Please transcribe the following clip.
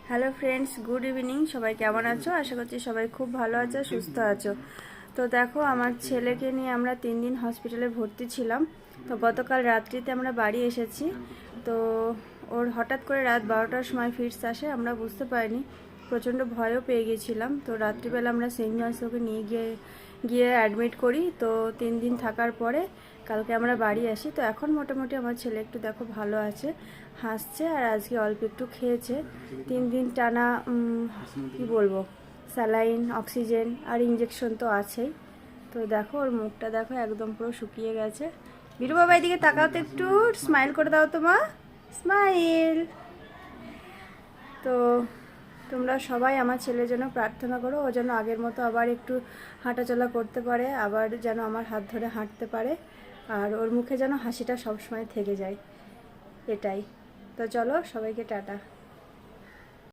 Hello friends, good evening. সবাই কেমন আছো? আশা করছি সবাই খুব ভালো আছো, সুস্থ আছো। তো দেখো, আমার ছেলেকে নিয়ে আমরা 3 দিন হসপিটালে ভর্তি ছিলাম। তো গতকাল রাত্রিতে আমরা বাড়ি এসেছি। তো ওর হঠাৎ করে রাত 12টার সময় ফিটস আসে, আমরা বুঝতে পারিনি। প্রচণ্ড ভয়ও পেয়ে গিয়েছিলাম। তো রাত্রিবেলা আমরা সেন্ট জনস ওকে নিয়ে গিয়ে অ্যাডমিট করি। তো 3 দিন থাকার পরে কালকে আমরা বাড়ি আসি। তো এখন মোটামুটি আমার ছেলে একটু দেখো ভালো আছে, হাসছে, আর আজকে অল্প একটু খেয়েছে। 3 দিন টানা কি বলবো, স্যালাইন, অক্সিজেন আর ইঞ্জেকশন তো আছেই। তো দেখো ওর মুখটা দেখো একদম পুরো শুকিয়ে গেছে। বিরু বাবা এদিকে তাকাও তো, একটু স্মাইল করে দাও তো মা, স্মাইল। তো তোমরা সবাই আমার ছেলের জন্য প্রার্থনা করো, ও যেন আগের মতো আবার একটু হাঁটাচলা করতে পারে, আবার যেন আমার হাত ধরে হাঁটতে পারে, আর ওর মুখে যেন হাসিটা সবসময় থেকে যায়, এটাই। তো চলো, সবাইকে টাটা।